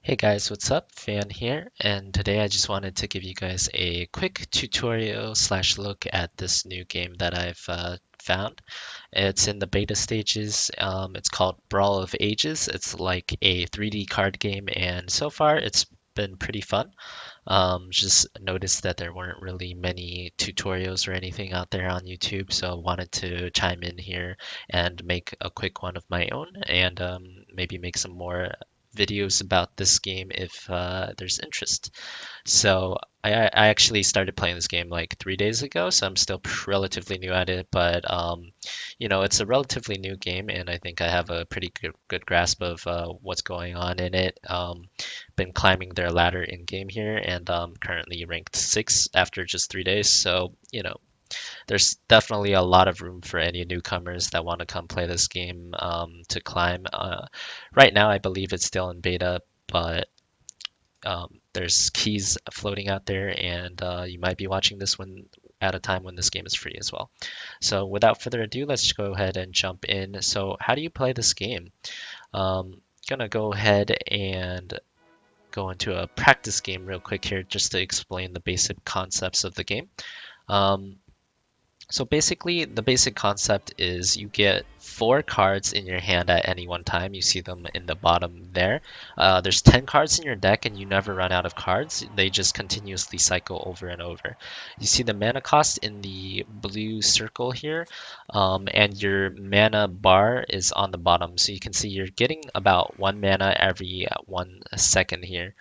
Hey guys, what's up? Fan here, and today I just wanted to give you guys a quick tutorial slash look at this new game that I've found. It's in the beta stages. It's called Brawl of Ages. It's like a 3D card game, and so far it's been pretty fun. Just noticed that there weren't really many tutorials or anything out there on YouTube, so wanted to chime in here and make a quick one of my own, and maybe make some more videos about this game if there's interest. So I actually started playing this game like 3 days ago, so I'm still relatively new at it. But it's a relatively new game, and I think I have a pretty good grasp of what's going on in it. Been climbing their ladder in game here, and currently ranked six after just 3 days. So there's definitely a lot of room for any newcomers that want to come play this game to climb. Right now, I believe it's still in beta, but there's keys floating out there, and you might be watching this one at a time when this game is free as well. So without further ado, let's go ahead and jump in. So how do you play this game? Gonna go ahead and go into a practice game real quick here just to explain the basic concepts of the game. Um, so basically, the basic concept is you get four cards in your hand at any one time. You see them in the bottom there. There's 10 cards in your deck, and you never run out of cards. They just continuously cycle over and over. You see the mana cost in the blue circle here, and your mana bar is on the bottom. So you can see you're getting about one mana every 1 second here.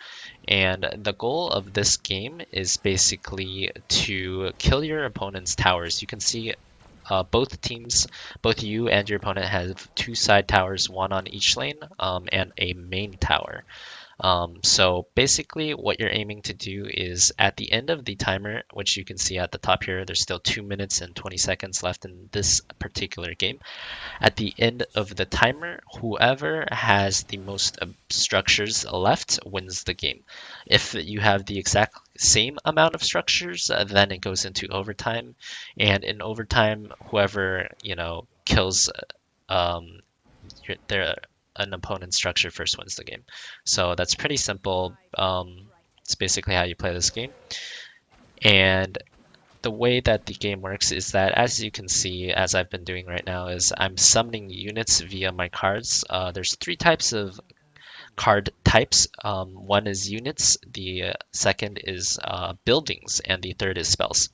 And the goal of this game is basically to kill your opponent's towers. You can see both teams, both you and your opponent have two side towers, one on each lane, and a main tower. So basically what you're aiming to do is at the end of the timer, which you can see at the top here, there's still 2 minutes and 20 seconds left in this particular game. At the end of the timer, whoever has the most structures left wins the game. If you have the exact same amount of structures, then it goes into overtime. And in overtime, whoever, kills their an opponent's structure first wins the game. So that's pretty simple. It's basically how you play this game. And the way that the game works is that, as you can see, as I've been doing right now, is I'm summoning units via my cards. There's three types of card types. One is units, the second is buildings, and the third is spells.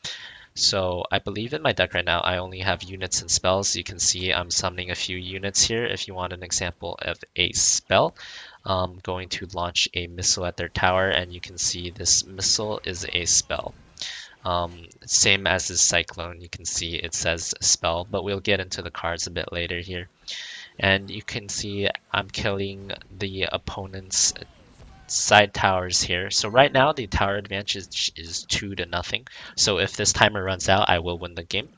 So I believe in my deck right now, I only have units and spells. You can see I'm summoning a few units here. If you want an example of a spell, I'm going to launch a missile at their tower, and you can see this missile is a spell. Same as this cyclone, you can see it says spell, but we'll get into the cards a bit later here. And you can see I'm killing the opponent's side towers here. So right now the tower advantage is 2-0. So if this timer runs out, I will win the game.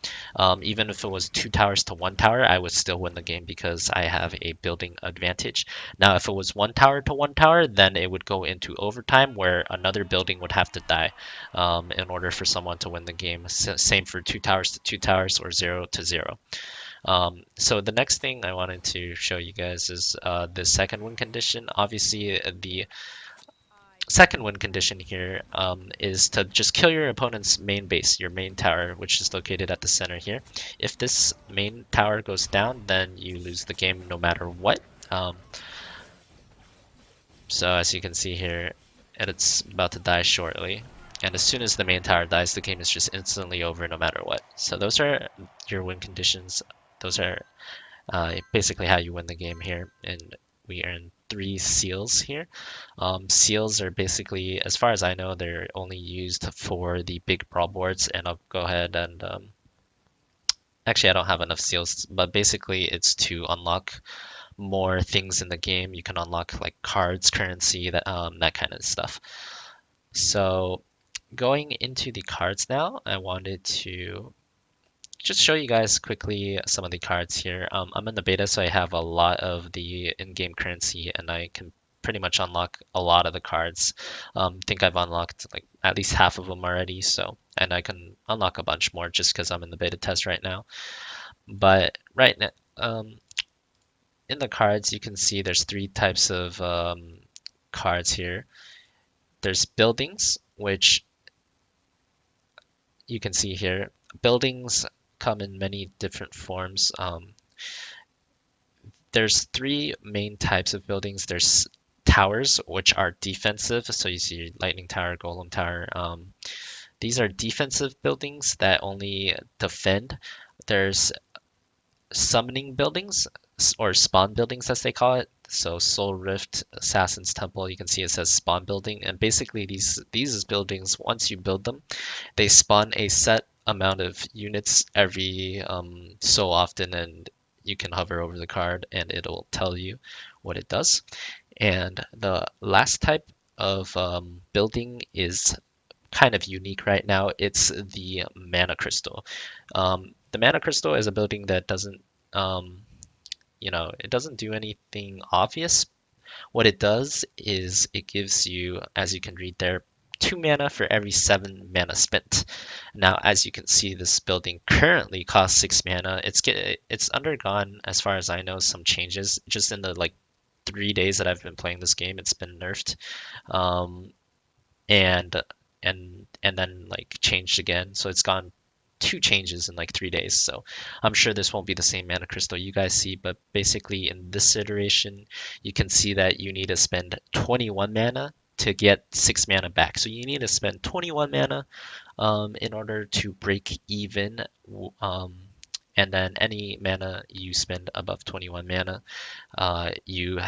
Even if it was 2 towers to 1 tower, I would still win the game because I have a building advantage. Now, if it was 1 tower to 1 tower, then it would go into overtime where another building would have to die in order for someone to win the game. Same for 2 towers to 2 towers or 0-0. So the next thing I wanted to show you guys is the second win condition. Obviously, the second win condition here is to just kill your opponent's main base, your main tower, which is located at the center here. If this main tower goes down, then you lose the game no matter what. So as you can see here, it's about to die shortly. And as soon as the main tower dies, the game is just instantly over no matter what. So those are your win conditions. Those are basically how you win the game here. And we earn 3 seals here. Seals are basically, as far as I know, they're only used for the big brawl boards. And I'll go ahead and actually I don't have enough seals, but basically it's to unlock more things in the game. You can unlock like cards, currency, that kind of stuff. So going into the cards now, I wanted to just show you guys quickly some of the cards here. I'm in the beta, so I have a lot of the in-game currency, and I can pretty much unlock a lot of the cards. Think I've unlocked like at least half of them already, so and I can unlock a bunch more just because I'm in the beta test right now. But right now, in the cards, you can see there's three types of cards here. There's buildings, which you can see here. Buildings come in many different forms. There's three main types of buildings. There's towers, which are defensive. So you see lightning tower, golem tower. These are defensive buildings that only defend. There's summoning buildings or spawn buildings as they call it. So Soul Rift, Assassin's Temple, you can see it says spawn building. And basically these buildings, once you build them, they spawn a set amount of units every so often, and you can hover over the card and it'll tell you what it does. And the last type of building is kind of unique right now. It's the mana crystal. The mana crystal is a building that doesn't, um, it doesn't do anything obvious. What it does is it gives you, as you can read there, 2 mana for every 7 mana spent. Now, as you can see, this building currently costs 6 mana. It's undergone, as far as I know, some changes. Just in the like 3 days that I've been playing this game, it's been nerfed. Um, and and then like changed again. So it's gone 2 changes in like 3 days. So I'm sure this won't be the same mana crystal you guys see, but basically in this iteration, you can see that you need to spend 21 mana to get 6 mana back. So you need to spend 21 mana in order to break even. Um, and then any mana you spend above 21 mana, you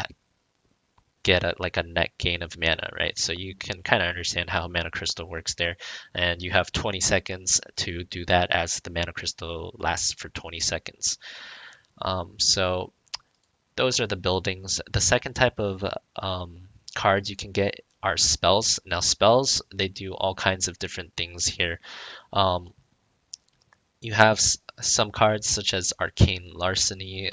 get like a net gain of mana, right? So you can kind of understand how mana crystal works there. And you have 20 seconds to do that as the mana crystal lasts for 20 seconds. So those are the buildings. The second type of cards you can get are spells. Now spells, they do all kinds of different things here. Um, you have some cards such as Arcane Larceny.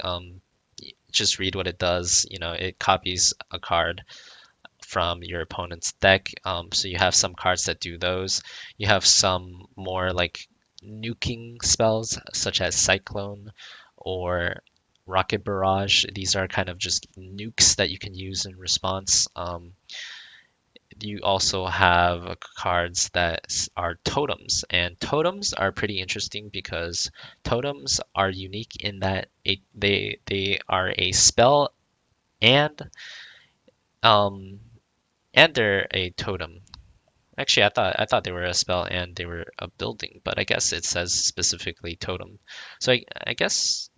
Just read what it does. It copies a card from your opponent's deck. So you have some cards that do those. You have some more like nuking spells, such as Cyclone or Rocket Barrage. These are kind of just nukes that you can use in response. You also have cards that are totems, and totems are pretty interesting because totems are unique in that they are a spell and um and they're a totem. Actually, I thought they were a spell and they were a building, but I guess it says specifically totem. So I guess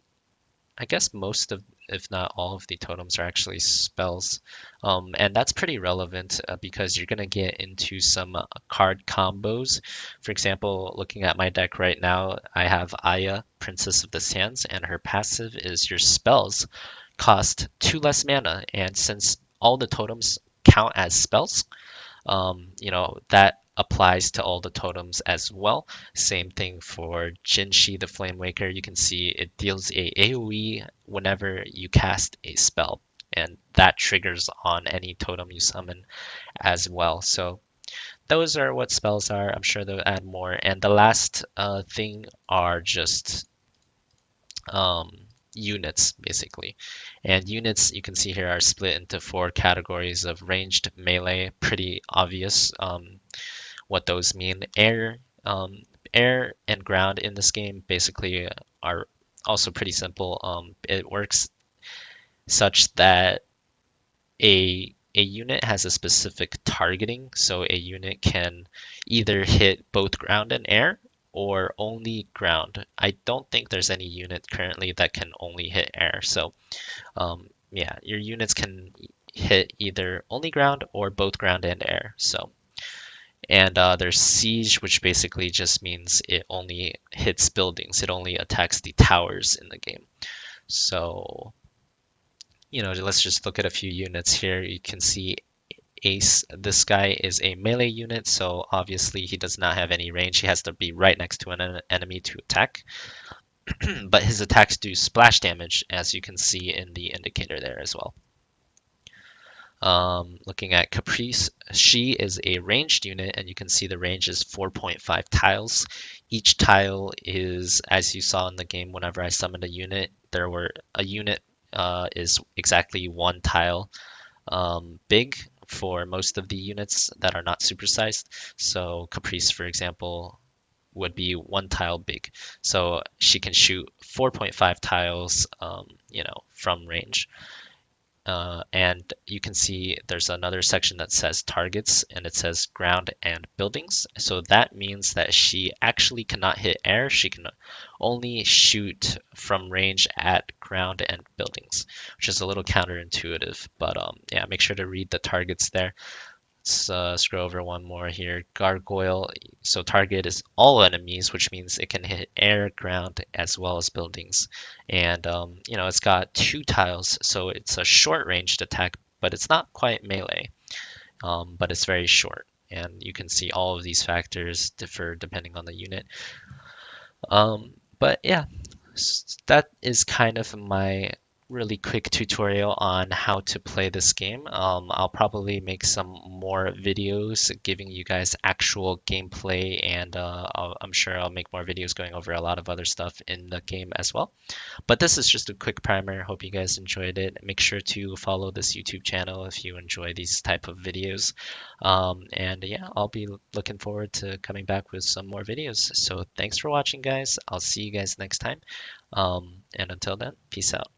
most of, if not all of the totems are actually spells. And that's pretty relevant because you're going to get into some card combos. For example, looking at my deck right now, I have Aya, Princess of the Sands, and her passive is your spells cost 2 less mana. And since all the totems count as spells, that applies to all the totems as well. Same thing for Jinshi the Flame Waker. You can see it deals a AoE whenever you cast a spell, and that triggers on any totem you summon as well. So those are what spells are. I'm sure they'll add more. And the last thing are just um, units, basically. And units, you can see here, are split into 4 categories of ranged, melee, pretty obvious what those mean. Air and ground in this game basically are also pretty simple. It works such that a unit has a specific targeting, so a unit can either hit both ground and air or only ground. I don't think there's any unit currently that can only hit air. So yeah, your units can hit either only ground or both ground and air. So and there's siege, which basically just means it only hits buildings. It only attacks the towers in the game. So let's just look at a few units here. You can see Ace, this guy is a melee unit, so obviously he does not have any range. He has to be right next to an enemy to attack. But his attacks do splash damage, as you can see in the indicator there as well. Looking at Caprice, she is a ranged unit, and you can see the range is 4.5 tiles. Each tile is, as you saw in the game, whenever I summoned a unit, a unit is exactly 1 tile big for most of the units that are not supersized. So Caprice, for example, would be one tile big. So she can shoot 4.5 tiles, from range. And you can see there's another section that says targets and it says ground and buildings. So that means that she actually cannot hit air. She can only shoot from range at ground and buildings, which is a little counterintuitive. But yeah, make sure to read the targets there. Let's scroll over one more here. Gargoyle. So target is all enemies, which means it can hit air, ground, as well as buildings. And it's got two tiles, so it's a short ranged attack, but it's not quite melee. But it's very short. And you can see all of these factors differ depending on the unit. But yeah, that is kind of my really quick tutorial on how to play this game. I'll probably make some more videos giving you guys actual gameplay, and I'm sure I'll make more videos going over a lot of other stuff in the game as well. But this is just a quick primer. Hope you guys enjoyed it. Make sure to follow this YouTube channel if you enjoy these type of videos. And yeah, I'll be looking forward to coming back with some more videos. So thanks for watching, guys. I'll see you guys next time. And until then, peace out.